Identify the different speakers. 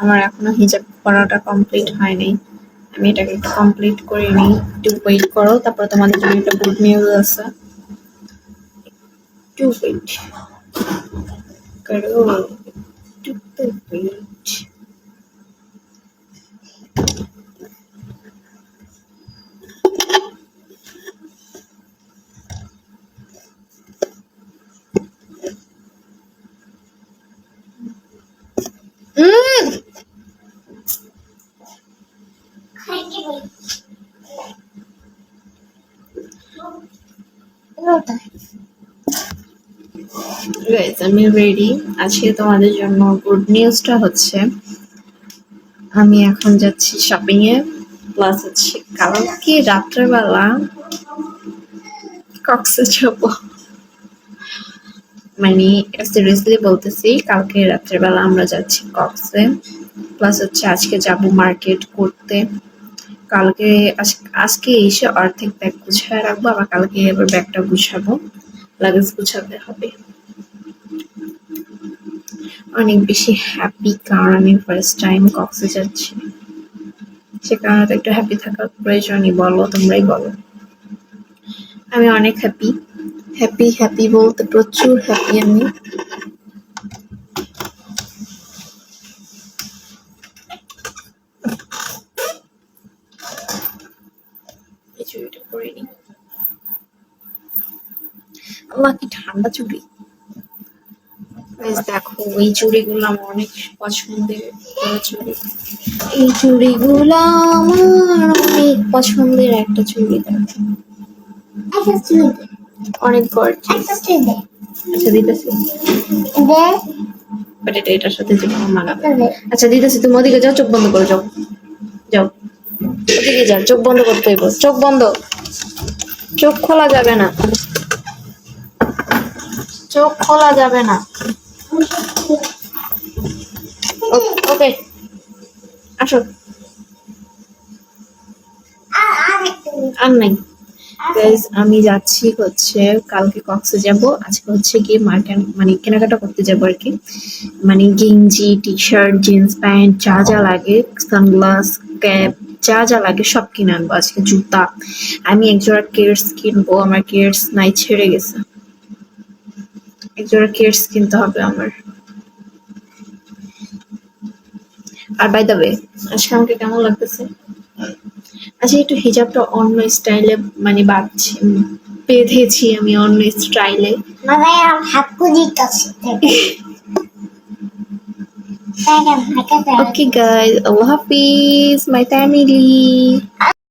Speaker 1: আমার এখনো হিজাব পড়াটা কমপ্লিট হয়নি। আমি এটাকে একটু কমপ্লিট করে নিই। একটু ওয়েট করো, তারপর তোমাদের জন্য একটা গুড নিউজ আছে। একটু ওয়েট করো, একটু তো ওয়েট। গাইস, আমি রেডি। আজকে তোমাদের জন্য গুড নিউজটা হচ্ছে আমি এখন যাচ্ছি শপিং এ, প্লাস হচ্ছে কালকে রাত্রেবেলা কক্সে যাবো। মানে এটা সিরিয়াসলি বলতেছি, কালকে রাত্রেবেলা আমরা যাচ্ছি কক্সে, প্লাস হচ্ছে আজকে যাব মার্কেট করতে। কালকে আজকে এসে অর্ধেক ব্যাগ গুছায় রাখবো, আবার কালকে আবার ব্যাগটা গুছাবো, লাগেজ গুছাতে হবে। অনেক বেশি হ্যাপি, কারণ আমি ফার্স্ট টাইম কক্সে যাচ্ছি। সে কারণে তো একটু হ্যাপি থাকার প্রয়োজনই, বলো তোমরাই বলো। আমি অনেক হ্যাপি, হ্যাপি হ্যাপি বলতে প্রচুর হ্যাপি আমি। এই চুড়িটা পরে নি। আল্লাহ, কি ঠান্ডা চুড়ি। দেখো, এই চুড়িগুলো আমার অনেক পছন্দের চুড়ি। এই চুড়িগুলো আমার অনেক পছন্দের একটা চুড়ি। দেখো, অনেক গর্জিয়াস। আচ্ছা দিতেছি, বাট এটা এটার সাথে যে কোনো মানাবে। আচ্ছা দিতেছি, তুমি ওদিকে যাও, চোখ বন্ধ করে যাও, যাও ওদিকে যাও, চোখ বন্ধ করতে হইব, চোখ বন্ধ, চোখ খোলা যাবে না, চোখ খোলা যাবে না। ওকে, আসো। আর নাই গাইজ, আমি যাচ্ছি হচ্ছে কালকে কক্সে যাব। আজকে হচ্ছে গিয়ে মার্কেট মানে কেনাকাটা করতে যাবো আর কি। মানে গেঞ্জি, টি শার্ট, জিন্স প্যান্ট, যা যা লাগে, সানগ্লাস, ক্যাপ, যা যা লাগে সব কিনে আনবো। আজকে জুতা, আমি একজোড়া কেডস কিনবো, আমার কেডস নাই, ছেড়ে গেছে। একজোড়া কেডস কিনতে হবে আমার। আর বাই দ্য ওয়ে, আজকে আমাকে কেমন লাগতেছে? আচ্ছা, একটু হিজাবটা অন্য স্টাইলে মানে বেঁধেছি আমি অন্য স্টাইলে। Okay guys, Allah Hafiz my family.